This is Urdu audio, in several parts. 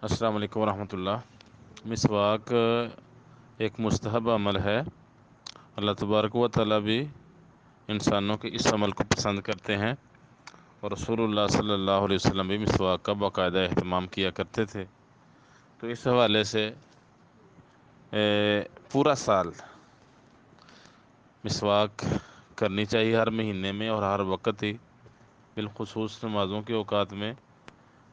السلام علیکم ورحمۃ اللہ۔ مسواک ایک مستحب عمل ہے۔ اللہ تبارک و تعالیٰ بھی انسانوں کے اس عمل کو پسند کرتے ہیں، اور رسول اللہ صلی اللہ علیہ وسلم بھی مسواک کا باقاعدہ اہتمام کیا کرتے تھے۔ تو اس حوالے سے پورا سال مسواک کرنی چاہیے، ہر مہینے میں اور ہر وقت ہی، بالخصوص نمازوں کے اوقات میں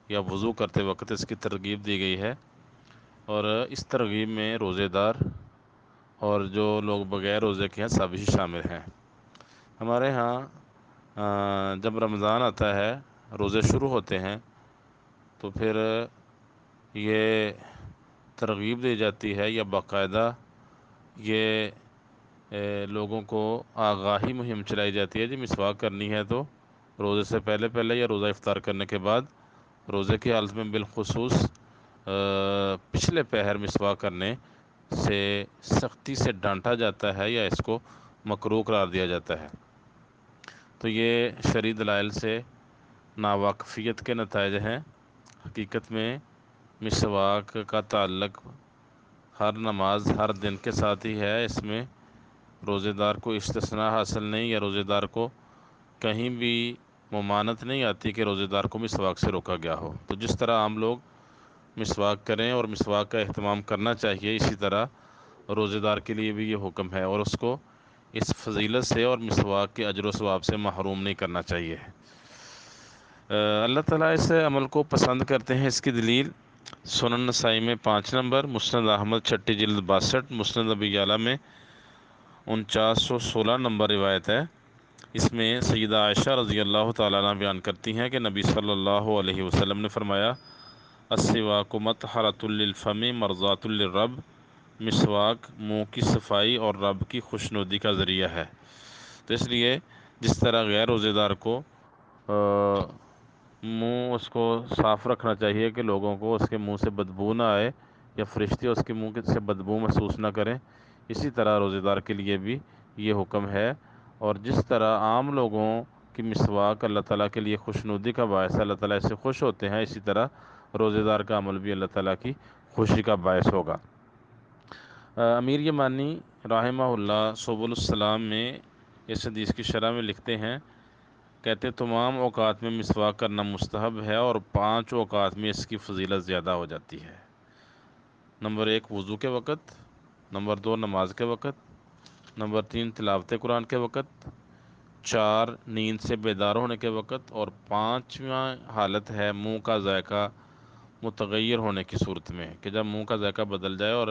یا وضو کرتے وقت اس کی ترغیب دی گئی ہے۔ اور اس ترغیب میں روزے دار اور جو لوگ بغیر روزے کے ہیں سب ہی شامل ہیں۔ ہمارے ہاں جب رمضان آتا ہے، روزے شروع ہوتے ہیں، تو پھر یہ ترغیب دی جاتی ہے یا باقاعدہ یہ لوگوں کو آگاہی مہم چلائی جاتی ہے جی مسواک کرنی ہے تو روزے سے پہلے یا روزہ افطار کرنے کے بعد، روزے کی حالت میں بالخصوص پچھلے پہر مسواک کرنے سے سختی سے ڈانٹا جاتا ہے یا اس کو مکروہ قرار دیا جاتا ہے۔ تو یہ شرعی دلائل سے ناواقفیت کے نتائج ہیں۔ حقیقت میں مسواک کا تعلق ہر نماز ہر دن کے ساتھ ہی ہے۔ اس میں روزے دار کو استثناء حاصل نہیں، یا روزے دار کو کہیں بھی ممانعت نہیں آتی کہ روزے دار کو مسواک سے روکا گیا ہو۔ تو جس طرح عام لوگ مسواک کریں اور مسواک کا اہتمام کرنا چاہیے، اسی طرح روزے دار کے لیے بھی یہ حکم ہے، اور اس کو اس فضیلت سے اور مسواک کے اجر و ثواب سے محروم نہیں کرنا چاہیے۔ اللہ تعالیٰ اس عمل کو پسند کرتے ہیں۔ اس کی دلیل سنن نسائی میں 5 نمبر، مسند احمد چھٹی جلد 62، مسند ابی یعلا میں 4916 نمبر روایت ہے۔ اس میں سیدہ عائشہ رضی اللہ تعالیٰ عنہ بیان کرتی ہیں کہ نبی صلی اللہ علیہ وسلم نے فرمایا، السواک مطہرۃ للفم مرضات للرب، مسواک منہ کی صفائی اور رب کی خوشنودی کا ذریعہ ہے۔ تو اس لیے جس طرح غیر روزے دار کو منہ اس کو صاف رکھنا چاہیے کہ لوگوں کو اس کے منہ سے بدبو نہ آئے یا فرشتے اس کے منہ سے بدبو محسوس نہ کریں، اسی طرح روزے دار کے لیے بھی یہ حکم ہے۔ اور جس طرح عام لوگوں کی مسواک اللہ تعالیٰ کے لیے خوشنودی کا باعث ہے، اللہ تعالیٰ اس سے خوش ہوتے ہیں، اسی طرح روزے دار کا عمل بھی اللہ تعالیٰ کی خوشی کا باعث ہوگا۔ امیر یمانی رحمہ اللہ سبل السلام میں اس حدیث کی شرح میں لکھتے ہیں، کہتے تمام اوقات میں مسواک کرنا مستحب ہے، اور 5 اوقات میں اس کی فضیلت زیادہ ہو جاتی ہے۔ نمبر 1 وضو کے وقت، نمبر 2 نماز کے وقت، نمبر 3 تلاوت قرآن کے وقت، 4 نیند سے بیدار ہونے کے وقت، اور 5واں حالت ہے منہ کا ذائقہ متغیر ہونے کی صورت میں، کہ جب منہ کا ذائقہ بدل جائے اور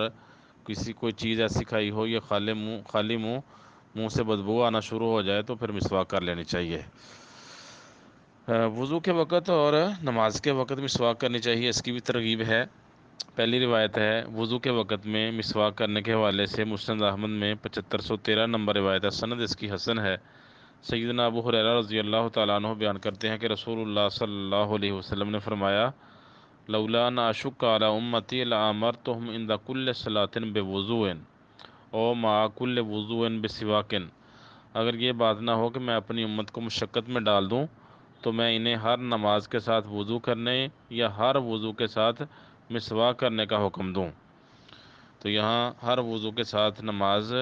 کسی کوئی چیز ایسی کھائی ہو یا خالی منہ سے بدبو آنا شروع ہو جائے تو پھر مسواک کر لینی چاہیے۔ وضو کے وقت اور نماز کے وقت مسواک کرنی چاہیے، اس کی بھی ترغیب ہے۔ پہلی روایت ہے وضو کے وقت میں مسواک کرنے کے حوالے سے مسند احمد میں 7513 نمبر روایت ہے، سند اس کی حسن ہے۔ سیدنا ابو ہریرہ رضی اللہ تعالیٰ عنہ بیان کرتے ہیں کہ رسول اللہ صلی اللہ علیہ وسلم نے فرمایا، لولا ان اشق علی امتی لامرتهم عند کل صلاۃ بوضوء او مع کل وضوء بسواک۔ اگر یہ بات نہ ہو کہ میں اپنی امت کو مشقت میں ڈال دوں تو میں انہیں ہر نماز کے ساتھ وضو کرنے یا ہر وضو کے ساتھ مسواک کرنے کا حکم دوں۔ تو یہاں ہر وضو کے ساتھ نماز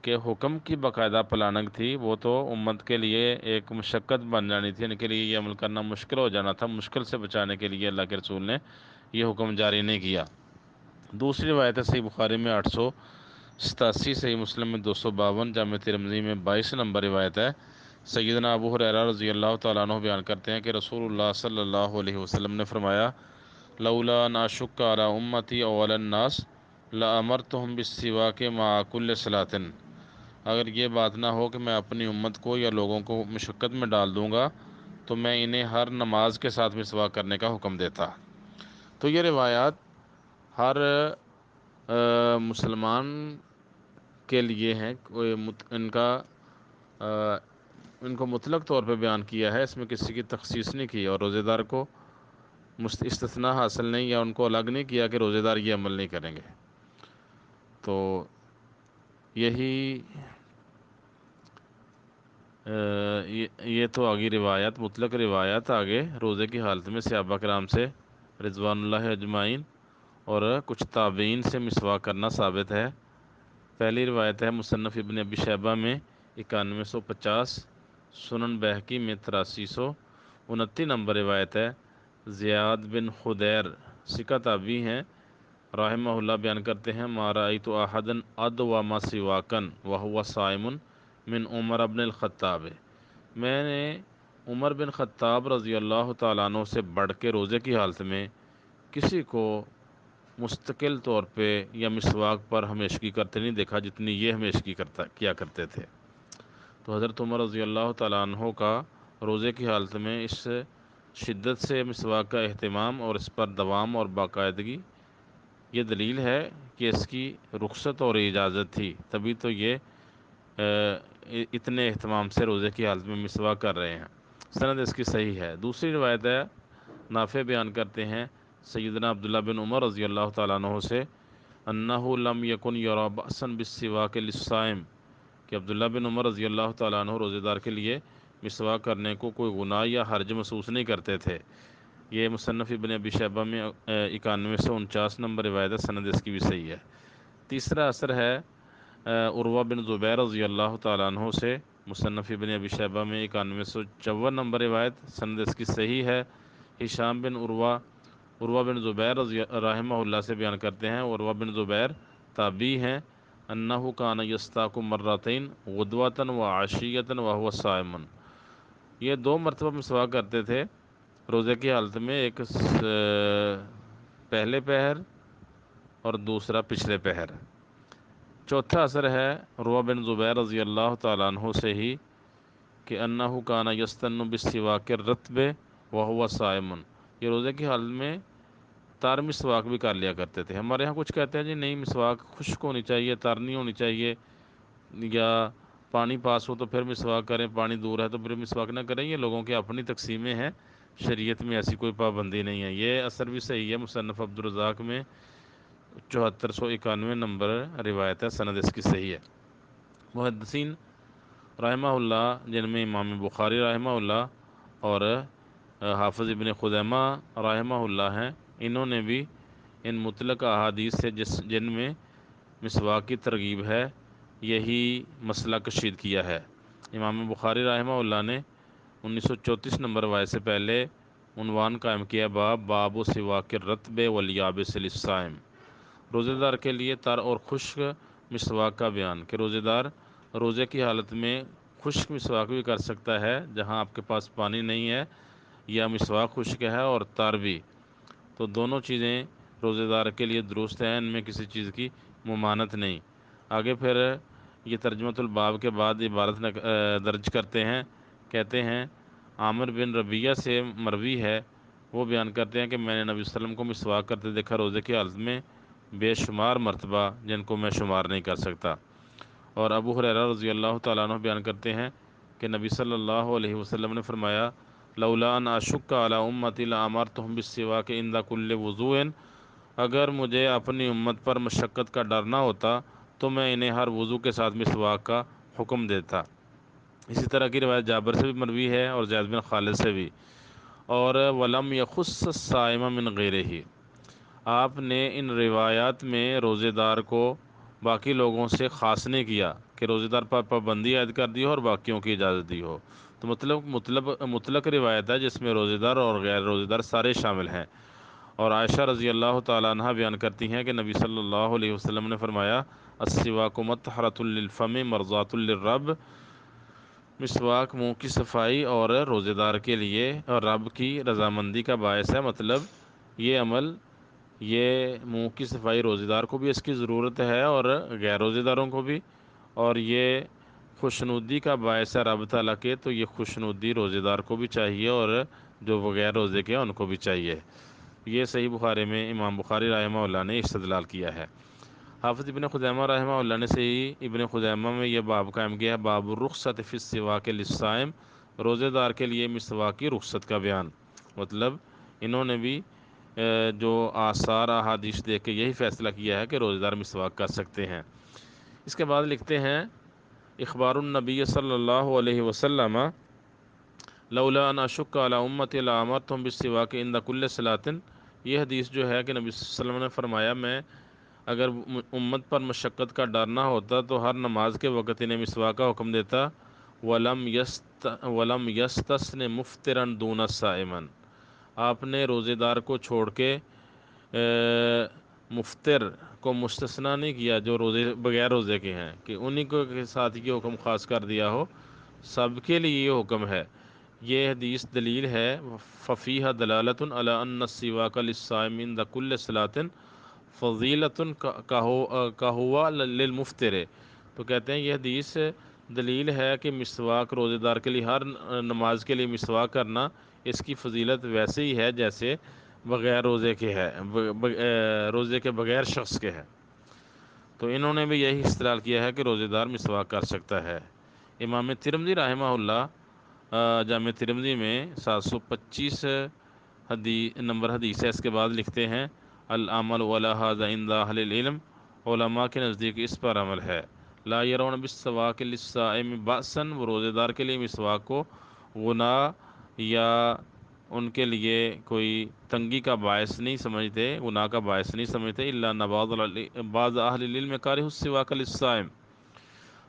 کے حکم کی باقاعدہ پلاننگ تھی، وہ تو امت کے لیے ایک مشقت بن جانی تھی، ان کے لیے یہ عمل کرنا مشکل ہو جانا تھا۔ مشکل سے بچانے کے لیے اللہ کے رسول نے یہ حکم جاری نہیں کیا۔ دوسری روایت ہے صحیح بخاری میں 887، صحیح مسلم میں 252، جامع ترمذی میں 22 نمبر روایت ہے۔ سیدنا ابو ہریرہ رضی اللہ تعالیٰ عنہ بیان کرتے ہیں کہ رسول اللہ صلی اللہ علیہ وسلم نے فرمایا، لولا ان اشق علی امتی او علی الناس لامرتهم بالسواک مع کل صلاۃ۔ اگر یہ بات نہ ہو کہ میں اپنی امت کو یا لوگوں کو مشقت میں ڈال دوں گا تو میں انہیں ہر نماز کے ساتھ مسواک کرنے کا حکم دیتا۔ تو یہ روایات ہر مسلمان کے لیے ہیں، ان کو مطلق طور پہ بیان کیا ہے، اس میں کسی کی تخصیص نہیں کی، اور روزے دار کو استثناء حاصل نہیں یا ان کو الگ نہیں کیا کہ روزے دار یہ عمل نہیں کریں گے۔ تو یہی یہ تو آگے روایت، مطلق روایت آگے روزے کی حالت میں صحابہ کرام سے رضوان اللہ اجمعین اور کچھ تابعین سے مسواک کرنا ثابت ہے۔ پہلی روایت ہے مصنف ابن ابی شیبہ میں 9150، سنن بہقی میں 8329 نمبر روایت ہے۔ زیاد بن خدیر ثقہ تابعی ہیں، رحمہ اللہ بیان کرتے ہیں، ما رأیت احدا ادوم سواکا وهو صائم من عمر بن الخطاب، میں نے عمر بن خطاب رضی اللہ تعالیٰ عنہ سے بڑھ کے روزے کی حالت میں کسی کو مستقل طور پہ یا مسواک پر ہمیشگی کرتے نہیں دیکھا جتنی یہ ہمیشگی کیا کرتے تھے۔ تو حضرت عمر رضی اللہ تعالیٰ عنہ کا روزے کی حالت میں اس شدت سے مسواک کا اہتمام اور اس پر دوام اور باقاعدگی، یہ دلیل ہے کہ اس کی رخصت اور اجازت تھی، تبھی تو یہ اتنے اہتمام سے روزے کی حالت میں مسواک کر رہے ہیں۔ سند اس کی صحیح ہے۔ دوسری روایت ہے، نافع بیان کرتے ہیں سیدنا عبداللہ بن عمر رضی اللہ تعالیٰ عنہ سے، انہ لم یکن یری بأسا بالسواک للصائم، کہ عبداللہ بن عمر رضی اللہ تعالیٰ عنہ روزے دار کے لیے مسواک کرنے کو کوئی گناہ یا حرج محسوس نہیں کرتے تھے۔ یہ مصنف ابن ابی شیبہ میں 9149 نمبر روایت ہے، سند اس کی بھی صحیح ہے۔ تیسرا اثر ہے عروہ بن زبیر رضی اللہ تعالیٰ عنہ سے، مصنف ابن ابی شیبہ میں 9154 نمبر روایت، سند اس کی صحیح ہے۔ ہشام بن عروہ بن زبیر رحمہ اللہ سے بیان کرتے ہیں، عروہ بن زبیر تابعی ہیں، انہ کان یستاق مرتین غدوۃ و عشیۃ وهو صائم، یہ 2 مرتبہ مسواک کرتے تھے روزے کی حالت میں، ایک پہلے پہر اور دوسرا پچھلے پہر۔ چوتھا اثر ہے عروہ بن زبیر رضی اللہ تعالیٰ عنہ سے ہی کہ انہ کان یستن بالسواک الرطب وهو صائم، یہ روزے کی حالت میں تار مسواک بھی کر لیا کرتے تھے۔ ہمارے ہاں کچھ کہتے ہیں جی نہیں، مسواک خشک ہونی چاہیے، تار نہیں ہونی چاہیے، یا پانی پاس ہو تو پھر مسواک کریں، پانی دور ہے تو پھر مسواک نہ کریں، یہ لوگوں کی اپنی تقسیمیں ہیں، شریعت میں ایسی کوئی پابندی نہیں ہے۔ یہ اثر بھی صحیح ہے، مصنف عبدالرزاق میں 7491 نمبر روایت ہے، سند اس کی صحیح ہے۔ محدثین رحمہ اللہ، جن میں امام بخاری رحمہ اللہ اور حافظ ابن خزیمہ رحمہ اللہ ہیں، انہوں نے بھی ان مطلق احادیث سے جن میں مسواک کی ترغیب ہے یہی مسئلہ کشید کیا ہے۔ امام بخاری رحمہ اللہ نے 1934 نمبر روایت سے پہلے عنوان قائم کیا، باب سواک الرطب والیابس للصائم، روزے دار کے لیے تر اور خشک مسواک کا بیان، کہ روزے دار روزے کی حالت میں خشک مسواک بھی کر سکتا ہے جہاں آپ کے پاس پانی نہیں ہے، یا مسواک خشک ہے اور تر بھی، تو دونوں چیزیں روزے دار کے لیے درست ہیں، ان میں کسی چیز کی ممانعت نہیں۔ آگے پھر یہ ترجمۃ الباب کے بعد عبارت درج کرتے ہیں، کہتے ہیں عامر بن ربیعہ سے مروی ہے، وہ بیان کرتے ہیں کہ میں نے نبی صلی اللہ علیہ وسلم کو مسواک کرتے دیکھا روزے کی حالت میں بے شمار مرتبہ، جن کو میں شمار نہیں کر سکتا۔ اور ابو ہریرہ رضی اللہ تعالیٰ عنہ بیان کرتے ہیں کہ نبی صلی اللہ علیہ وسلم نے فرمایا، لولا ان اشق علی امتی لامرتہم بالسواک عند کل وضوء، اگر مجھے اپنی امت پر مشقت کا ڈر نہ ہوتا تو میں انہیں ہر وضو کے ساتھ مسواک کا حکم دیتا۔ اسی طرح کی روایت جابر سے بھی مروی ہے اور زید بن خالد سے بھی۔ اور ولم یخص الصائم من غیرہ، آپ نے ان روایات میں روزے دار کو باقی لوگوں سے خاص نہیں کیا کہ روزے دار پر پابندی عائد کر دی ہو اور باقیوں کی اجازت دی ہو، تو مطلق روایت ہے جس میں روزے دار اور غیر روزے دار سارے شامل ہیں۔ اور عائشہ رضی اللہ تعالیٰ عنہ بیان کرتی ہیں کہ نبی صلی اللہ علیہ وسلم نے فرمایا، السواک مطہرۃ للفم مرضاۃ للرب، مسواک منہ کی صفائی اور روزے دار کے لیے اور رب کی رضامندی کا باعث ہے، مطلب یہ عمل، یہ منہ کی صفائی روزے دار کو بھی اس کی ضرورت ہے اور غیر روزے داروں کو بھی، اور یہ خوشنودی کا باعث ہے رب تعالیٰ کے، تو یہ خوشنودی روزے دار کو بھی چاہیے اور جو بغیر روزے کے ہیں ان کو بھی چاہیے۔ یہ صحیح بخاری میں امام بخاری رحمہ اللہ نے استدلال کیا ہے۔ حافظ ابن خزیمہ رحمہ اللہ نے صحیح ابن خزیمہ میں یہ باب قائم کیا ہے، باب الرخصت فی السواک للصائم، روزے دار کے لیے مسواک کی رخصت کا بیان، مطلب انہوں نے بھی جو آثار احادیث دیکھ کے یہی فیصلہ کیا ہے کہ روزے دار مسواک کر سکتے ہیں۔ اس کے بعد لکھتے ہیں، اخبار النبی صلی اللہ علیہ وسلم لولا ان اشق علی امتی لامرتہم بالسواک عند کل صلاۃ یہ حدیث جو ہے کہ نبی صلی اللہ علیہ وسلم نے فرمایا، میں اگر امت پر مشقت کا ڈر نہ ہوتا تو ہر نماز کے وقت انہیں مسواک کا حکم دیتا۔ وَلَمْ يَسْتَثْنِ مُفْطِرًا دُونَ صَائِمًا، آپ نے روزے دار کو چھوڑ کے مفطر کو مستثنیٰ نہیں کیا جو روزے بغیر روزے کے ہیں، کہ انہی کو کے ساتھ یہ حکم خاص کر دیا ہو، سب کے لیے یہ حکم ہے۔ یہ حدیث دلیل ہے ففیہا دلالۃ علی ان السواک للصائم عند کل صلاۃ فضیلۃ کہوا للمفطر۔ تو کہتے ہیں یہ حدیث دلیل ہے کہ مسواک روزے دار کے لیے ہر نماز کے لیے مسواک کرنا اس کی فضیلت ویسے ہی ہے جیسے بغیر روزے کے ہے، روزے کے بغیر شخص کے ہے۔ تو انہوں نے بھی یہی استدلال کیا ہے کہ روزے دار مسواک کر سکتا ہے۔ امام ترمذی رحمہ اللہ جامع ترمذی میں 725 نمبر حدیث ہے، اس کے بعد لکھتے ہیں العمل علی ھذا عند اہل العلم، علماء کے نزدیک اس پر عمل ہے۔ لا یرون بالسواک للصائم بأسا، وہ روزے دار کے لیے مسواک کو گناہ یا ان کے لیے کوئی تنگی کا باعث نہیں سمجھتے، گناہ کا باعث نہیں سمجھتے۔ الا ان بعض اہل العلم کرہ السواک للصائم،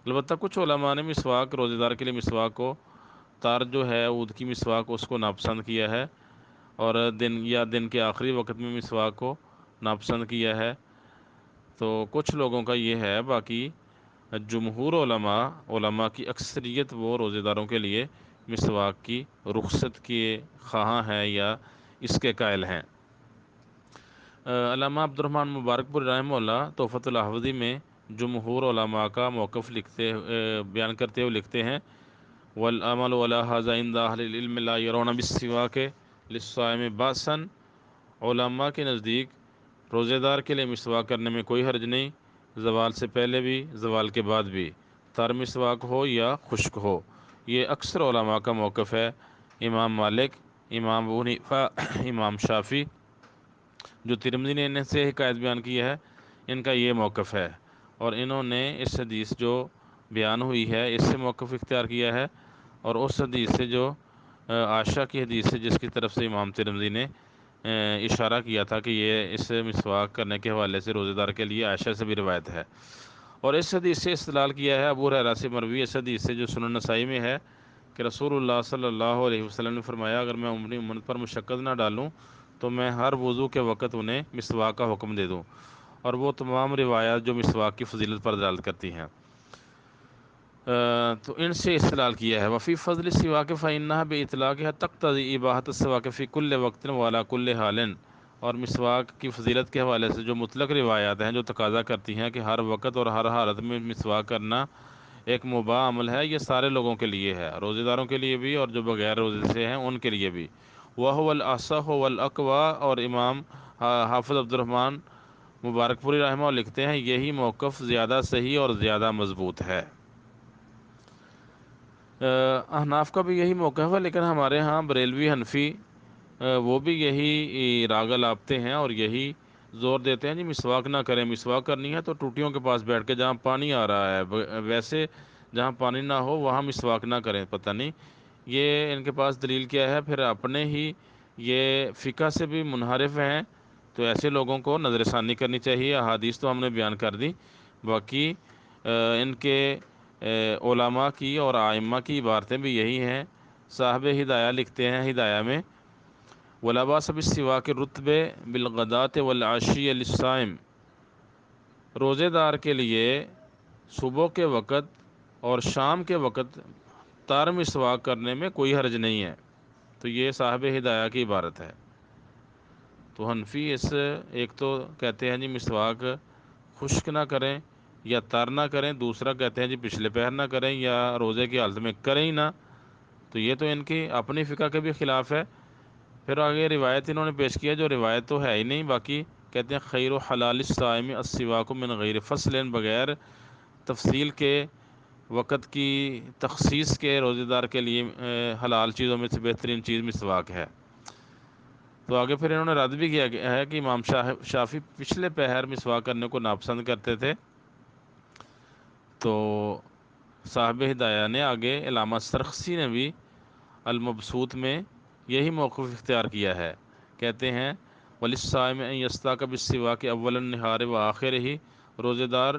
البتہ کچھ علماء نے مسواک روزے دار کے لیے مسواک کو تار جو ہے عود کی مسواک اس کو ناپسند کیا ہے، اور دن کے آخری وقت میں مسواک کو ناپسند کیا ہے۔ تو کچھ لوگوں کا یہ ہے، باقی جمہور علماء کی اکثریت وہ روزے داروں کے لیے مسواک کی رخصت کے خواہاں ہیں یا اس کے قائل ہیں۔ علامہ عبد الرحمن مبارک پوری رحمہ اللہ تحفۃ الاحوذی میں جمہور علماء کا موقف بیان کرتے ہوئے لکھتے ہیں والعمل علی ھذا عند اہل العلم لا یرون بالسواک للصائم بأسا، علماء کے نزدیک روزے دار کے لیے مسواک کرنے میں کوئی حرج نہیں، زوال سے پہلے بھی زوال کے بعد بھی، تر مسواک ہو یا خشک ہو۔ یہ اکثر علماء کا موقف ہے۔ امام مالک، امام ابو حنیفہ، امام شافعی، جو ترمذی نے ان سے حکایت بیان کی ہے، ان کا یہ موقف ہے، اور انہوں نے اس حدیث جو بیان ہوئی ہے اس سے موقف اختیار کیا ہے، اور اس حدیث سے جو عائشہ کی حدیث سے جس کی طرف سے امام ترمذی نے اشارہ کیا تھا کہ یہ اس مسواک کرنے کے حوالے سے روزے دار کے لیے عائشہ سے بھی روایت ہے، اور اس حدیث سے استدلال کیا ہے ابو ہریرہ سے مروی اس حدیث سے جو سنن نسائی میں ہے کہ رسول اللہ صلی اللہ علیہ وسلم نے فرمایا اگر میں اپنی امت پر مشقت نہ ڈالوں تو میں ہر وضو کے وقت انہیں مسواک کا حکم دے دوں، اور وہ تمام روایات جو مسواک کی فضیلت پر دلالت کرتی ہیں۔ تو ان سے استدلال کیا ہے وفی فضل السواک فإنها بإطلاقها تقتضی اباحۃ السواک فی کل وقت وعلی کل حال، اور مسواک کی فضیلت کے حوالے سے جو مطلق روایات ہیں جو تقاضا کرتی ہیں کہ ہر وقت اور ہر حالت میں مسواک کرنا ایک مباح عمل ہے، یہ سارے لوگوں کے لیے ہے، روزے داروں کے لیے بھی اور جو بغیر روزے سے ہیں ان کے لیے بھی۔ وَهُوَ الْأَصَحُّ وَالْأَقْوَىٰ، اور امام حافظ عبد الرحمن مبارک پوری رحمہ لکھتے ہیں یہی موقف زیادہ صحیح اور زیادہ مضبوط ہے۔ احناف کا بھی یہی موقف ہے، لیکن ہمارے ہاں بریلوی حنفی وہ بھی یہی راگ الاپتے ہیں اور یہی زور دیتے ہیں جی مسواک نہ کریں، مسواک کرنی ہے تو ٹوٹیوں کے پاس بیٹھ کے جہاں پانی آ رہا ہے، ویسے جہاں پانی نہ ہو وہاں مسواک نہ کریں۔ پتہ نہیں یہ ان کے پاس دلیل کیا ہے، پھر اپنے ہی یہ فقہ سے بھی منحرف ہیں، تو ایسے لوگوں کو نظر ثانی کرنی چاہیے۔ احادیث تو ہم نے بیان کر دی، باقی ان کے علماء کی اور ائمہ کی عبارتیں بھی یہی ہیں۔ صاحب ہدایہ لکھتے ہیں ہدایہ میں وَلَا بَأْسَ بِالسِّوَاكِ الرُّطْبِ بِالْغَدَاةِ وَالْعَشِيِّ لِلصَّائِمِ، روزے دار کے لیے صبح کے وقت اور شام کے وقت تار مسواک کرنے میں کوئی حرج نہیں ہے۔ تو یہ صاحب ہدایہ کی عبارت ہے۔ تو حنفی ایک تو کہتے ہیں جی مسواک خشک نہ کریں یا تر نہ کریں، دوسرا کہتے ہیں جی پچھلے پہر نہ کریں یا روزے کی حالت میں کریں ہی نہ، تو یہ تو ان کی اپنی فقہ کے بھی خلاف ہے۔ پھر آگے روایت انہوں نے پیش کیا جو روایت تو ہے ہی نہیں، باقی کہتے ہیں خیر و حلال الصائم السواک من غیر فصل، بغیر تفصیل کے وقت کی تخصیص کے روزے دار کے لیے حلال چیزوں میں سے بہترین چیز مسواک ہے۔ تو آگے پھر انہوں نے رد بھی کیا ہے کہ امام شافعی پچھلے پہر مسواک کرنے کو ناپسند کرتے تھے۔ تو صاحب ہدایہ نے آگے علامہ سرخسی نے بھی المبسوط میں یہی موقف اختیار کیا ہے، کہتے ہیں وللصائم ان یستاک بالسواک اول النہار و آخر ہی، روزے دار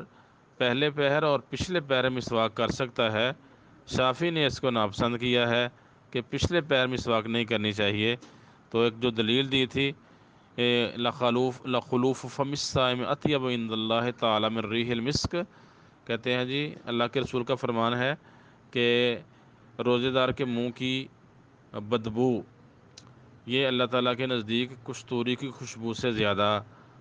پہلے پہر اور پچھلے پہر مسواک کر سکتا ہے۔ شافعی نے اس کو ناپسند کیا ہے کہ پچھلے پہر مسواک نہیں کرنی چاہیے۔ تو ایک جو دلیل دی تھی لخلوف فم الصائم اطیب عند اللہ تعالی من ریح المسک، کہتے ہیں جی اللہ کے رسول کا فرمان ہے کہ روزے دار کے منہ کی بدبو یہ اللہ تعالیٰ کے نزدیک کستوری کی خوشبو سے زیادہ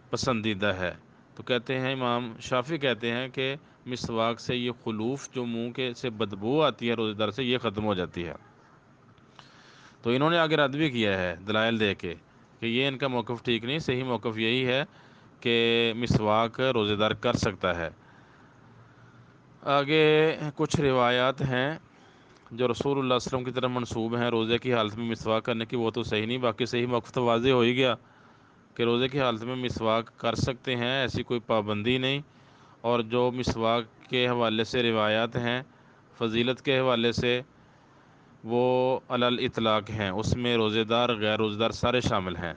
پسندیدہ ہے۔ تو کہتے ہیں امام شافعی کہتے ہیں کہ مسواک سے یہ خلوف جو منہ کے سے بدبو آتی ہے روزے دار سے، یہ ختم ہو جاتی ہے۔ تو انہوں نے آگے رد بھی کیا ہے دلائل دے کے کہ یہ ان کا موقف ٹھیک نہیں، صحیح موقف یہی ہے کہ مسواک روزے دار کر سکتا ہے۔ آگے کچھ روایات ہیں جو رسول اللہ صلی اللہ علیہ وسلم کی طرف منسوب ہیں روزے کی حالت میں مسواک کرنے کی، وہ تو صحیح نہیں، باقی صحیح موقف تو واضح ہو ہی گیا کہ روزے کی حالت میں مسواک کر سکتے ہیں، ایسی کوئی پابندی نہیں۔ اور جو مسواک کے حوالے سے روایات ہیں فضیلت کے حوالے سے، وہ علی الاطلاق ہیں، اس میں روزے دار غیر روزے دار سارے شامل ہیں۔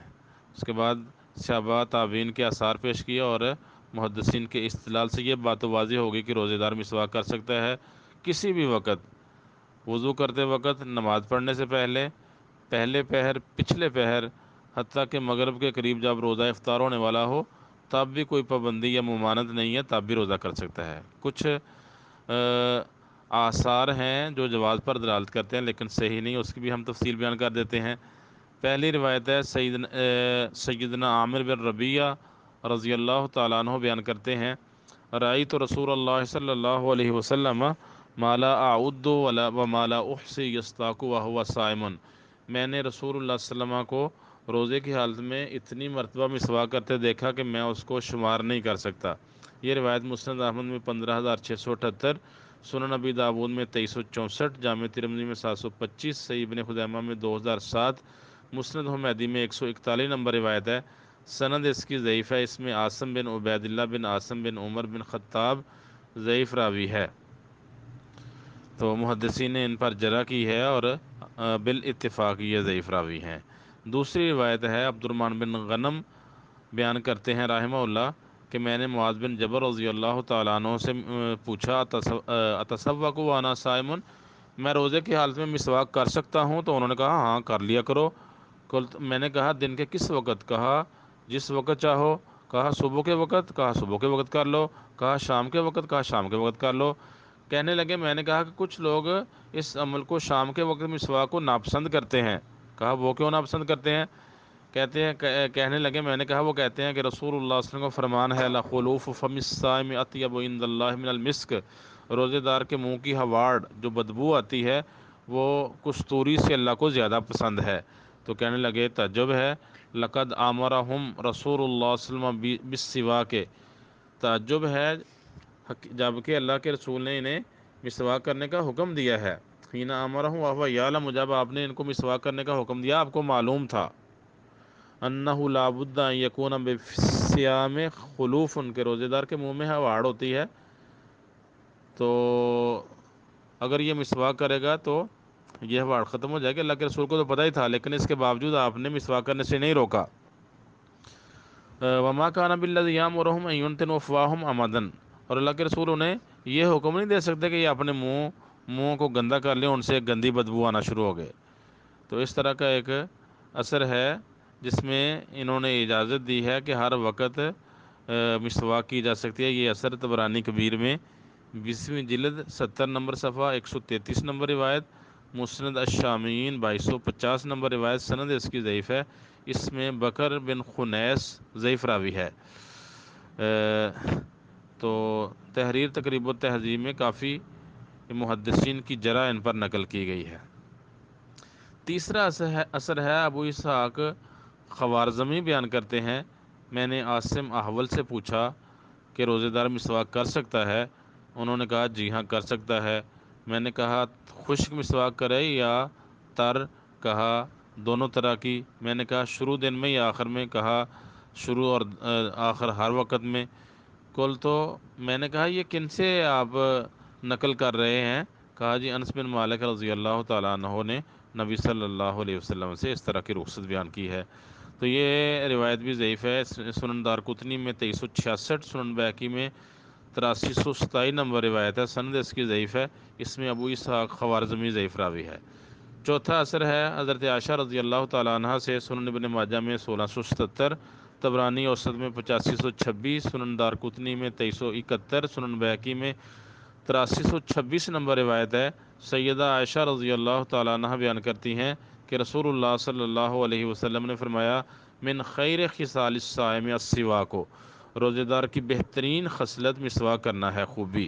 اس کے بعد صحابہ تابعین کے آثار پیش کیا اور محدثین کے استدلال سے یہ بات واضح ہوگی کہ روزے دار مسواک کر سکتا ہے کسی بھی وقت، وضو کرتے وقت، نماز پڑھنے سے پہلے، پہلے پہر، پچھلے پہر، حتیٰ کہ مغرب کے قریب جب روزہ افطار ہونے والا ہو تب بھی کوئی پابندی یا ممانعت نہیں ہے، تب بھی روزہ کر سکتا ہے۔ کچھ آثار ہیں جو جواز پر دلالت کرتے ہیں لیکن صحیح نہیں، اس کی بھی ہم تفصیل بیان کر دیتے ہیں۔ پہلی روایت ہے سیدنا عامر بن ربیعہ رضی اللہ تعالیٰ عنہ بیان کرتے ہیں، رأیت رسول اللہ صلی اللہ علیہ وسلم ما لا اعد وما لا احصی یستاق وهو صائم، میں نے رسول اللہ صلی اللہ علیہ وسلم کو روزے کی حالت میں اتنی مرتبہ مسواک کرتے دیکھا کہ میں اس کو شمار نہیں کر سکتا۔ یہ روایت مسند احمد میں 15678، سنن نبی داود میں 2364، جامع ترمذی میں 725، صحیح ابن خزیمہ میں 2007، مسند حمیدی میں 141 نمبر روایت ہے۔ سند اس کی ضعیف ہے، اس میں عاصم بن عبید اللہ بن عاصم بن عمر بن خطاب ضعیف راوی ہے، تو محدثین نے ان پر جرح کی ہے اور بالاتفاق یہ ضعیف راوی ہیں۔ دوسری روایت ہے عبد الرحمن بن غنم بیان کرتے ہیں رحمہ اللہ کہ میں نے معاذ بن جبل رضی اللہ تعالیٰ عنہ سے پوچھا اتصوق وانا صائم، میں روزے کی حالت میں مسواک کر سکتا ہوں؟ تو انہوں نے کہا ہاں کر لیا کرو۔ میں نے کہا دن کے کس وقت؟ کہا جس وقت چاہو۔ کہا صبح کے وقت؟ کہا صبح کے وقت کر لو۔ کہا شام کے وقت؟ کہا شام کے وقت کر لو۔ کہنے لگے میں نے کہا کہ کچھ لوگ اس عمل کو شام کے وقت مسواک کو ناپسند کرتے ہیں۔ کہا وہ کیوں ناپسند کرتے ہیں؟ کہنے لگے میں نے کہا وہ کہتے ہیں کہ رسول اللہ صلی اللہ علیہ وسلم کا فرمان ہے لخلوف فم الصائم اطیب عند اللہ من المسک، روزے دار کے منہ کی ہواڑ جو بدبو آتی ہے وہ کستوری سے اللہ کو زیادہ پسند ہے۔ تو کہنے لگے تعجب ہے، لقد امرہم رسول اللہ صلی اللہ علیہ وسلم بالسواک، تعجب ہے جبکہ اللہ کے رسول نے انہیں مسواک کرنے کا حکم دیا ہے۔ حین امرہم وہو یعلم، جب آپ نے ان کو مسواک کرنے کا حکم دیا آپ کو معلوم تھا، انہ لا بد ان یکون بالصیام خلوف، ان کے روزے دار کے منہ میں ہواڑ ہوتی ہے، تو اگر یہ مسواک کرے گا تو یہ ہواڑ ختم ہو جائے گی۔ اللہ کے رسول کو تو پتہ ہی تھا لیکن اس کے باوجود آپ نے مسواک کرنے سے نہیں روکا۔ وما کان بالذی یامرہم ان ینتنوا افواہہم عمدا، اور اللہ کے رسول انہیں یہ حکم نہیں دے سکتے کہ یہ اپنے منہ کو گندا کر لیں، ان سے گندی بدبو آنا شروع ہو گئے۔ تو اس طرح کا ایک اثر ہے جس میں انہوں نے اجازت دی ہے کہ ہر وقت مسواک کی جا سکتی ہے۔ یہ اثر طبرانی کبیر میں 20ویں جلد 70 نمبر صفحہ 133 نمبر روایت، مسند الشامیین 2250 نمبر روایت، سند اس کی ضعیف ہے، اس میں بکر بن خنیس ضعیف راوی ہے۔ تو تحریر تقریب و تہذیب میں کافی محدثین کی جرح ان پر نقل کی گئی ہے۔ تیسرا اثر ہے ابو اسحاق خوارزمی بیان کرتے ہیں، میں نے عاصم احول سے پوچھا کہ روزے دار مسواک کر سکتا ہے؟ انہوں نے کہا جی ہاں کر سکتا ہے۔ میں نے کہا خشک مسواک کرے یا تر؟ کہا دونوں طرح کی۔ میں نے کہا شروع دن میں یا آخر میں؟ کہا شروع اور آخر ہر وقت میں۔ تو میں نے کہا یہ کن سے آپ نقل کر رہے ہیں؟ کہا جی انس بن مالک رضی اللہ تعالیٰ عنہ نے نبی صلی اللہ علیہ وسلم سے اس طرح کی رخصت بیان کی ہے۔ تو یہ روایت بھی ضعیف ہے۔ سنن دارقطنی میں 2366، سنن بیہقی میں 8327 نمبر روایت ہے، سند اس کی ضعیف ہے، اس میں ابو اسحاق خوارزمی ضعیف راوی ہے۔ چوتھا اثر ہے حضرت عائشہ رضی اللہ تعالیٰ عنہ سے، سنن ابن ماجہ میں 1677، طبرانی اوسط میں 8526، سنن دارقطنی میں 2371، سنن بیہقی میں 8326 نمبر روایت ہے۔ سیدہ عائشہ رضی اللہ تعالیٰ عنہ بیان کرتی ہیں کہ رسول اللہ صلی اللہ علیہ وسلم نے فرمایا، من خیر خصال الصائم السواک، روزہ دار کی بہترین خصلت مسواک کرنا ہے، خوبی۔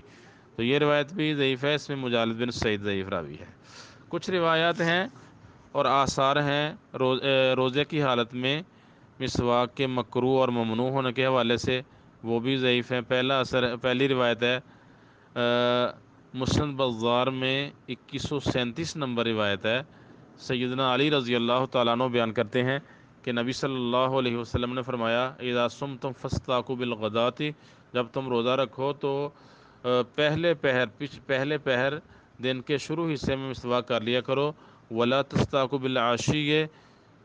تو یہ روایت بھی ضعیف ہے، اس میں مجالد بن سعید ضعیف راوی ہے۔ کچھ روایات ہیں اور آثار ہیں روزے کی حالت میں مسواک کے مکروہ اور ممنوع ہونے کے حوالے سے، وہ بھی ضعیف ہیں۔ پہلی روایت ہے مسند بزار میں 2137 نمبر روایت ہے۔ سیدنا علی رضی اللہ تعالیٰ عنہ بیان کرتے ہیں کہ نبی صلی اللہ علیہ وسلم نے فرمایا، اذا صمتم فاستاقوا بالغداۃ، جب تم روزہ رکھو تو پہلے پہر دن کے شروع حصے میں مسواک کر لیا کرو، ولا تستاقوا بالعشی،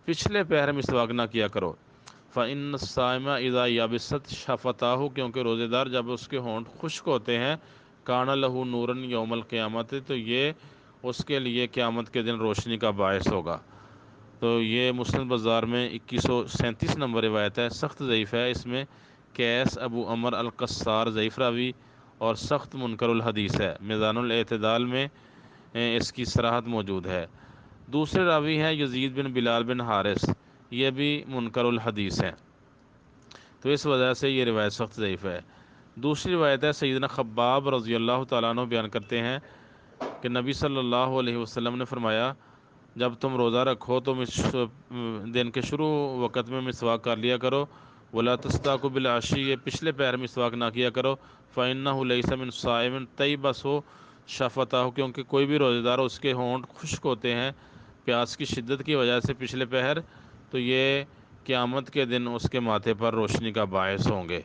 پچھلے پہر مسواک نہ کیا کرو، فإن الصائم اذا یابست شفتاہ، کیونکہ روزے دار جب اس کے ہونٹ خشک ہوتے ہیں، کان لہ نورن یوم القیامت، تو یہ اس کے لیے قیامت کے دن روشنی کا باعث ہوگا۔ تو یہ مسند بزار میں 2137 نمبر روایت ہے، سخت ضعیف ہے، اس میں قیس ابو عمر القصار ضعیف راوی اور سخت منکر الحدیث ہے۔ میزان الاعتدال میں اس کی صراحت موجود ہے۔ دوسرے راوی ہیں یزید بن بلال بن حارث، یہ بھی منکر الحدیث ہیں، تو اس وجہ سے یہ روایت سخت ضعیف ہے۔ دوسری روایت ہے سیدنا خباب رضی اللہ تعالیٰ عنہ بیان کرتے ہیں کہ نبی صلی اللہ علیہ وسلم نے فرمایا، جب تم روزہ رکھو تو دن کے شروع وقت میں مسواک کر لیا کرو، ولا تستاقوا بالعشی، پچھلے پہر مسواک نہ کیا کرو، فإنہ لیس من صائم تیبس شفتاہ، کیونکہ کوئی بھی روزہ دار اس کے ہونٹ خشک ہوتے ہیں پیاس کی شدت کی وجہ سے پچھلے پہر، تو یہ قیامت کے دن اس کے ماتھے پر روشنی کا باعث ہوں گے۔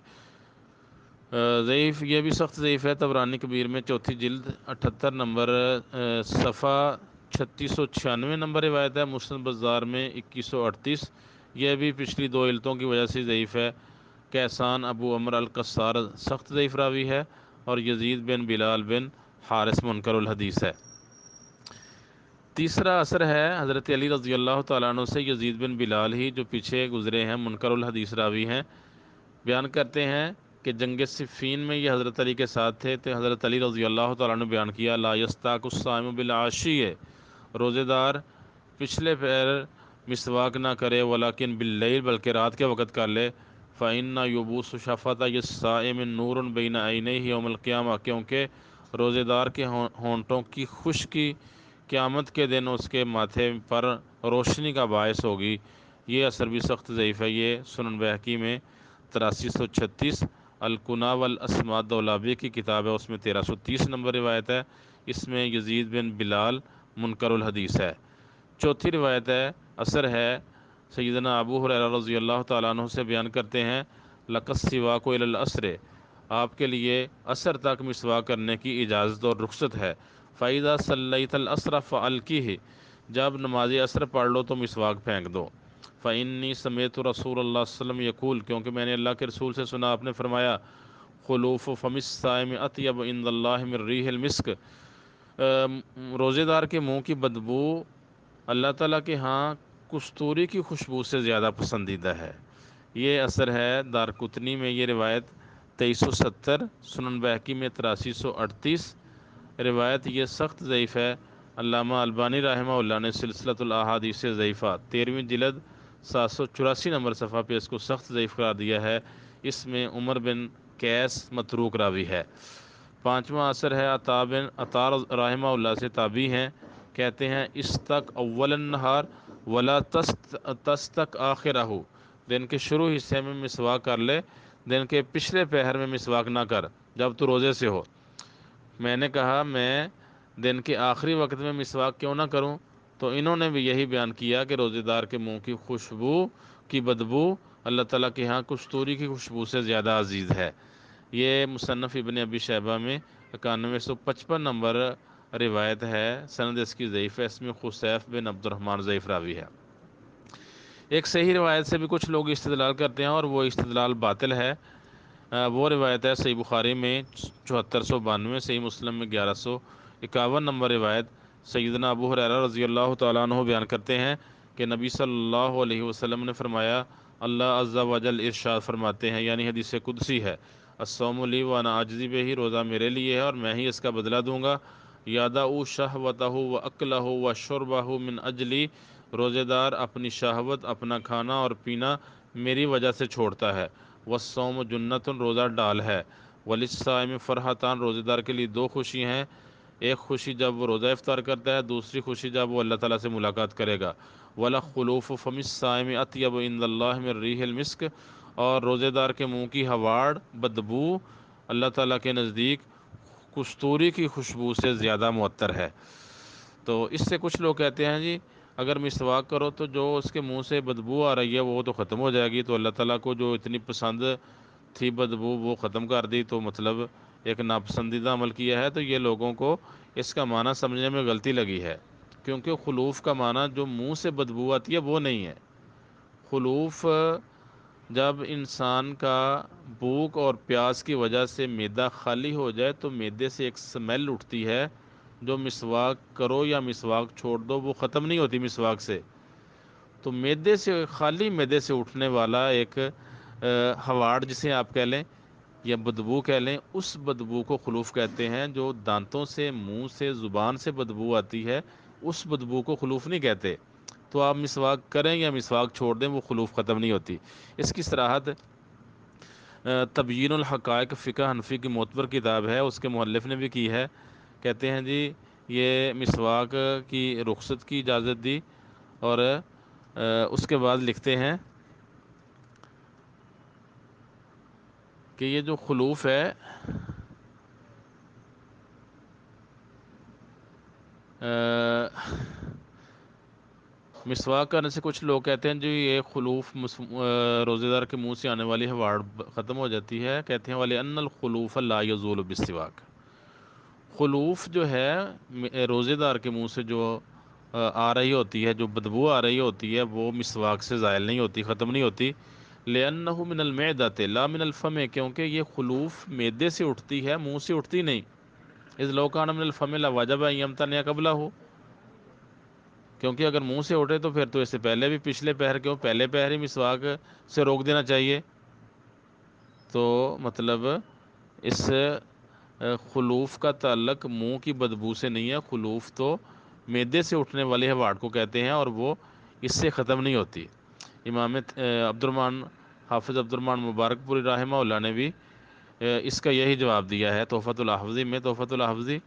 ضعیف، یہ بھی سخت ضعیف ہے۔ طبرانی کبیر میں 4 جلد 78 نمبر صفحہ 3696 نمبر روایت ہے۔ مسند بزار میں 2138، یہ بھی پچھلی 2 علتوں کی وجہ سے ضعیف ہے۔ کیسان ابو عمر القصار سخت ضعیف راوی ہے، اور یزید بن بلال بن حارث منکر الحدیث ہے۔ تیسرا اثر ہے حضرت علی رضی اللہ تعالیٰ عنہ سے، یزید بن بلال ہی جو پیچھے گزرے ہیں منکر الحدیث راوی ہیں، بیان کرتے ہیں کہ جنگ صفین میں یہ حضرت علی کے ساتھ تھے، تو حضرت علی رضی اللہ تعالیٰ عنہ بیان کیا، لا یستاق الصائم بالعشی، روزے دار پچھلے پہر مسواک نہ کرے، ولیکن باللیل، بلکہ رات کے وقت کر لے، فإن یبوس شفتي الصائم نور بین عینیہ یوم القیامہ، کیونکہ روزے دار کے ہونٹوں کی خشکی قیامت کے دن اس کے ماتھے پر روشنی کا باعث ہوگی۔ یہ اثر بھی سخت ضعیف ہے۔ یہ سنن بیہقی میں 8336، الکنا والاسماء دولابی کی کتاب ہے، اس میں 1330 نمبر روایت ہے، اس میں یزید بن بلال منکر الحدیث ہے۔ چوتھی روایت ہے، اثر ہے سیدنا ابو ہریرہ رضی اللہ تعالیٰ عنہ سے، بیان کرتے ہیں، لَقَ السِّوَاكُ إِلَى الْعَصْرِ، آپ کے لیے عصر تک مسواک کرنے کی اجازت اور رخصت ہے، فَإِذَا صَلَّيْتَ الْعَصْرَ فَأَلْقِهِ، جب نماز عصر پڑھ لو تو مسواک پھینک دو، فَإِنِّي سَمِعْتُ رَسُولَ اللَّهِ صلی اللہ علیہ وسلم یقول، کیونکہ میں نے اللہ کے رسول سے سنا، آپ نے فرمایا، خلوف فم الصائم اطیب عند اللہ من ریح المسک، روزے دار کے منہ کی بدبو اللہ تعالیٰ کے ہاں کستوری کی خوشبو سے زیادہ پسندیدہ ہے۔ یہ اثر ہے دارقطنی میں، یہ روایت 2370، سنن بیہقی میں 8338، روایت یہ سخت ضعیف ہے۔ علامہ البانی رحمہ اللہ نے سلسلۃ الاحادیث ضعیفہ 13ویں جلد 784 نمبر صفحہ پہ اس کو سخت ضعیف قرار دیا ہے، اس میں عمر بن قیس متروک راوی ہے۔ پانچواں اثر ہے عطا رحمہ اللہ سے، تابعی ہیں، کہتے ہیں، استق اول النہار ولا تستق آخرہ، دن کے شروع حصے میں مسواک کر لے، دن کے پچھلے پہر میں مسواک نہ کر جب تو روزے سے ہو۔ میں نے کہا، میں دن کے آخری وقت میں مسواک کیوں نہ کروں؟ تو انہوں نے بھی یہی بیان کیا کہ روزے دار کے منہ کی خوشبو کی بدبو اللہ تعالیٰ کے ہاں کستوری کی خوشبو سے زیادہ عزیز ہے۔ یہ مصنف ابن ابی شیبہ میں 9155 نمبر روایت ہے، سند اس کی ضعیف ہے، اس میں خصیف بن عبد الرحمن ضعیف راوی ہے۔ ایک صحیح روایت سے بھی کچھ لوگ استدلال کرتے ہیں اور وہ استدلال باطل ہے۔ وہ روایت ہے صحیح بخاری میں 7492، صحیح مسلم میں 1151 نمبر روایت۔ سیدنا ابو ہریرہ رضی اللہ تعالیٰ عنہ بیان کرتے ہیں کہ نبی صلی اللہ علیہ وسلم نے فرمایا، اللہ عز و جل ارشاد فرماتے ہیں، یعنی حدیث قدسی ہے، الصوم لی وانا اجزی بہ، روزہ میرے لیے ہے اور میں ہی اس کا بدلہ دوں گا، یادعو شہوتہ و اکلہ و شربہ من اجلی، روزے دار اپنی شہوت، اپنا کھانا اور پینا میری وجہ سے چھوڑتا ہے، والصوم جنۃ، روزہ ڈال ہے، وللصائم فرحتان، روزے دار کے لیے دو خوشی ہیں، ایک خوشی جب وہ روزہ افطار کرتا ہے، دوسری خوشی جب وہ اللہ تعالیٰ سے ملاقات کرے گا، وَلَخُلُوفُ فَمِ الصَّائِمِ أَطْيَبُ عِندَ اللَّهِ مِن رِيحِ الْمِسْكِ، اور روزے دار کے منہ کی ہواڑ، بدبو اللہ تعالیٰ کے نزدیک کستوری کی خوشبو سے زیادہ معطر ہے۔ تو اس سے کچھ لوگ کہتے ہیں جی اگر مسواک کرو تو جو اس کے منہ سے بدبو آ رہی ہے وہ تو ختم ہو جائے گی، تو اللہ تعالیٰ کو جو اتنی پسند تھی بدبو وہ ختم کر دی، تو مطلب ایک ناپسندیدہ عمل کیا ہے۔ تو یہ لوگوں کو اس کا معنی سمجھنے میں غلطی لگی ہے، کیونکہ خلوف کا معنی جو منہ سے بدبو آتی ہے وہ نہیں ہے۔ خلوف جب انسان کا بھوک اور پیاس کی وجہ سے معدہ خالی ہو جائے تو معدے سے ایک سمیل اٹھتی ہے، جو مسواک کرو یا مسواک چھوڑ دو وہ ختم نہیں ہوتی مسواک سے۔ تو معدے سے، خالی معدے سے اٹھنے والا ایک ہواڑ جسے آپ کہہ لیں یا بدبو کہہ لیں، اس بدبو کو خلوف کہتے ہیں۔ جو دانتوں سے، منہ سے، زبان سے بدبو آتی ہے اس بدبو کو خلوف نہیں کہتے۔ تو آپ مسواک کریں یا مسواک چھوڑ دیں وہ خلوف ختم نہیں ہوتی۔ اس کی صراحت تبیین الحقائق فقہ حنفی کی معتبر کتاب ہے، اس کے مؤلف نے بھی کی ہے۔ کہتے ہیں جی یہ مسواک کی رخصت کی اجازت دی، اور اس کے بعد لکھتے ہیں کہ یہ جو خلوف ہے مسواک کرنے سے کچھ لوگ کہتے ہیں جی یہ خلوف روزے دار کے منہ سے آنے والی ہواڑ ختم ہو جاتی ہے۔ کہتے ہیں وَلِأَنَّ الْخُلُوفَ لَا يَزُولُ بِالسِّوَاكِ، خلوف جو ہے روزے دار کے منہ سے جو آ رہی ہوتی ہے، جو بدبو آ رہی ہوتی ہے وہ مسواک سے زائل نہیں ہوتی، ختم نہیں ہوتی۔ لِأَنَّهُ مِنَ الْمِعْدَةِ لَا مِنَ الْفَمِ، کیونکہ یہ خلوف معدے سے اٹھتی ہے، منہ سے اٹھتی نہیں۔ اِذْ لَوْ كَانَ مِنَ الْفَمِ لَوَجَبَ أَن يَمْتَنِعَ قَبْلَهُ، کیونکہ اگر منہ سے اٹھے تو پھر تو اس سے پہلے بھی، پچھلے پہر کیوں، پہلے پہر ہی مسواک سے روک دینا چاہیے۔ تو مطلب اس خلوف کا تعلق منہ کی بدبو سے نہیں ہے، خلوف تو معدے سے اٹھنے والے ہواڑ کو کہتے ہیں اور وہ اس سے ختم نہیں ہوتی۔ امام حافظ عبد الرحمن مبارک پوری رحمہ اللہ نے بھی اس کا یہی جواب دیا ہے تحفۃ الحفظی میں۔ تحفۃ الحفظی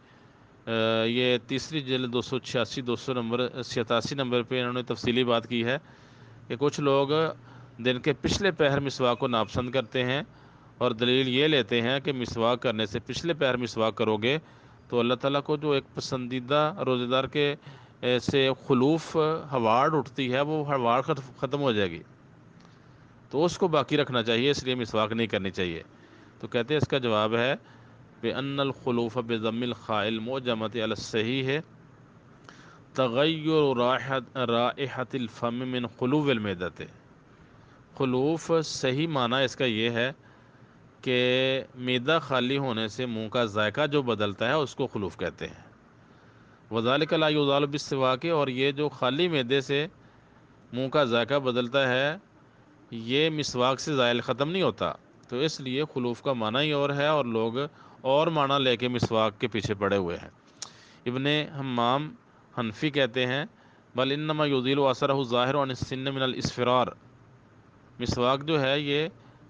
یہ تیسری جلد 286 87 نمبر پہ انہوں نے تفصیلی بات کی ہے کہ کچھ لوگ دن کے پچھلے پہر مسواک کو ناپسند کرتے ہیں اور دلیل یہ لیتے ہیں کہ مسواک کرنے سے، پچھلے پہر مسواک کرو گے تو اللہ تعالیٰ کو جو ایک پسندیدہ روزے دار کے سے خلوف ہواڑ اٹھتی ہے وہ ہواڑ ختم ہو جائے گی، تو اس کو باقی رکھنا چاہیے، اس لیے مسواک نہیں کرنی چاہیے۔ تو کہتے ہیں اس کا جواب ہے بِأَنَّ الْخُلُوفَ بِضَمِّ الْخَاءِ الْمُعْجَمَةِ عَلَى الصَّحِيحِ تغیر رائحۃ الفم من خلوف المعدۃ۔ خلوف صحیح معنی اس کا یہ ہے کہ معدہ خالی ہونے سے منہ کا ذائقہ جو بدلتا ہے اس کو خلوف کہتے ہیں۔ وذالک لا یزال بالسواک، اور یہ جو خالی معدے سے منہ کا ذائقہ بدلتا ہے یہ مسواک سے زائل ختم نہیں ہوتا، تو اس لیے خلوف کا معنی ہی اور ہے اور لوگ اور معنی لے کے مسواک کے پیچھے پڑے ہوئے ہیں۔ ابن حمام حنفی کہتے ہیں بل انما یزیل اثرہ الظاہر عن السن من الاسفرار، مسواک جو ہے یہ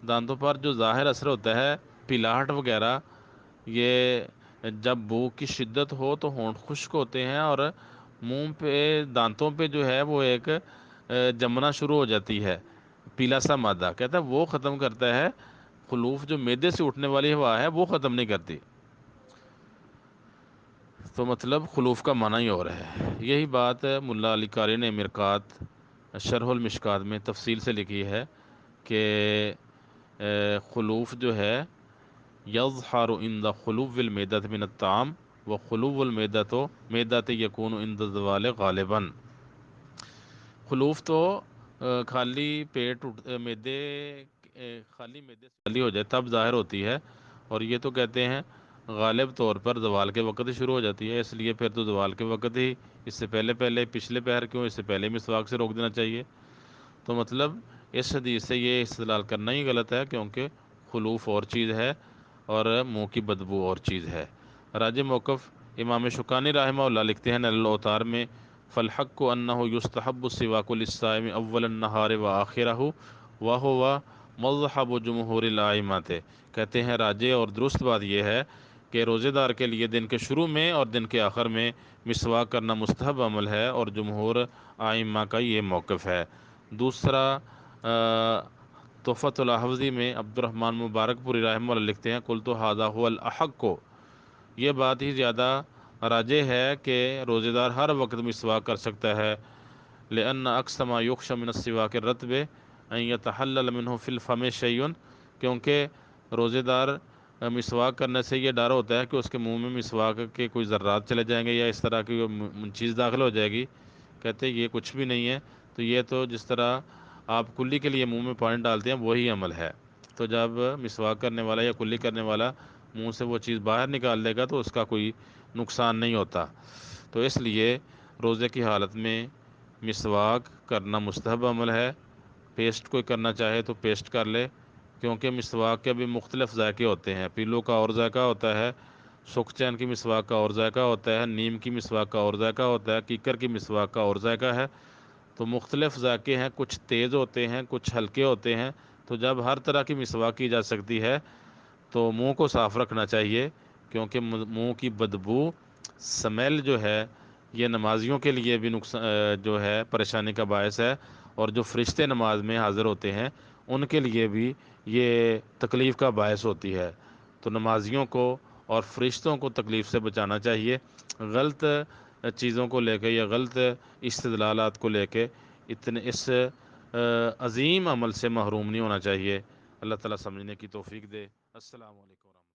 دانتوں پر جو ظاہر اثر ہوتا ہے، پلاہٹ وغیرہ، یہ جب بھوک کی شدت ہو تو ہونٹ خشک ہوتے ہیں اور منہ پہ، دانتوں پہ جو ہے وہ ایک جمنا شروع ہو جاتی ہے پیلا سا مادہ، کہتا ہے وہ ختم کرتا ہے، خلوف جو معدے سے اٹھنے والی ہوا ہے وہ ختم نہیں کرتی۔ تو مطلب خلوف کا معنی ہی اور ہے۔ یہی بات ملا علی قاری نے مرقات شرح المشکات میں تفصیل سے لکھی ہے کہ خلوف جو ہے یظہر عند خلوف المیدۃ من الطعام وخلوف المیدۃ یکون عند الزوال غالباً، خلوف تو خالی پیٹ معدے خالی معدے سے خالی ہو جائے تب ظاہر ہوتی ہے، اور یہ تو کہتے ہیں غالب طور پر زوال کے وقت ہی شروع ہو جاتی ہے، اس لیے پھر تو زوال کے وقت ہی، اس سے پہلے پچھلے پہر کیوں، اس سے پہلے مسواک سے روک دینا چاہیے۔ تو مطلب اس حدیث سے یہ استدلال کرنا ہی غلط ہے، کیونکہ خلوف اور چیز ہے اور منہ کی بدبو اور چیز ہے۔ راج موقف امام شوکانی رحمہ اللہ لکھتے ہیں نیل الاوتار میں، فالحق انہ یستحب السواک للصائم اول النہار وآخرہ وہو مذہب جمہور الائمۃ۔ کہتے ہیں راجے اور درست بات یہ ہے کہ روزے دار کے لیے دن کے شروع میں اور دن کے آخر میں مسواک کرنا مستحب عمل ہے، اور جمہور ائمہ کا یہ موقف ہے۔ دوسرا تحفۃ الاحوذی میں عبد الرحمن مبارک پوری رحمہ اللہ لکھتے ہیں، قلت ھذا ھو الاحق، یہ بات ہی زیادہ راجح ہے کہ روزے دار ہر وقت مسواک کر سکتا ہے، لأن اکثر ما یخشى من السواک الرطب ان یتحلل منہ فی الفم شیء، کیونکہ روزے دار مسواک کرنے سے یہ ڈر ہوتا ہے کہ اس کے منہ میں مسواک کے کوئی ذرات چلے جائیں گے یا اس طرح کی چیز داخل ہو جائے گی۔ کہتے ہیں یہ کچھ بھی نہیں ہے، تو یہ تو جس طرح آپ کلی کے لیے منہ میں پانی ڈالتے ہیں وہی عمل ہے، تو جب مسواک کرنے والا یا کلی کرنے والا منہ سے وہ چیز باہر نکال دے گا تو اس کا کوئی نقصان نہیں ہوتا۔ تو اس لیے روزے کی حالت میں مسواک کرنا مستحب عمل ہے۔ پیسٹ کوئی کرنا چاہے تو پیسٹ کر لے، کیونکہ مسواک کے بھی مختلف ذائقے ہوتے ہیں، پیلو کا اور ذائقہ ہوتا ہے، سکھ چین کی مسواک کا اور ذائقہ ہوتا ہے، نیم کی مسواک کا اور ذائقہ ہوتا ہے، کیکر کی مسواک کا اور ذائقہ ہے۔ تو مختلف ذائقے ہیں، کچھ تیز ہوتے ہیں، کچھ ہلکے ہوتے ہیں، تو جب ہر طرح کی مسواک کی جا سکتی ہے تو منہ کو صاف رکھنا چاہیے، کیونکہ منہ کی بدبو سمیل جو ہے یہ نمازیوں کے لیے بھی جو ہے پریشانی کا باعث ہے، اور جو فرشتے نماز میں حاضر ہوتے ہیں ان کے لیے بھی یہ تکلیف کا باعث ہوتی ہے۔ تو نمازیوں کو اور فرشتوں کو تکلیف سے بچانا چاہیے، غلط چیزوں کو لے کے یا غلط استدلالات کو لے کے اس عظیم عمل سے محروم نہیں ہونا چاہیے۔ اللہ تعالیٰ سمجھنے کی توفیق دے۔ السلام علیکم ورحمۃ اللہ۔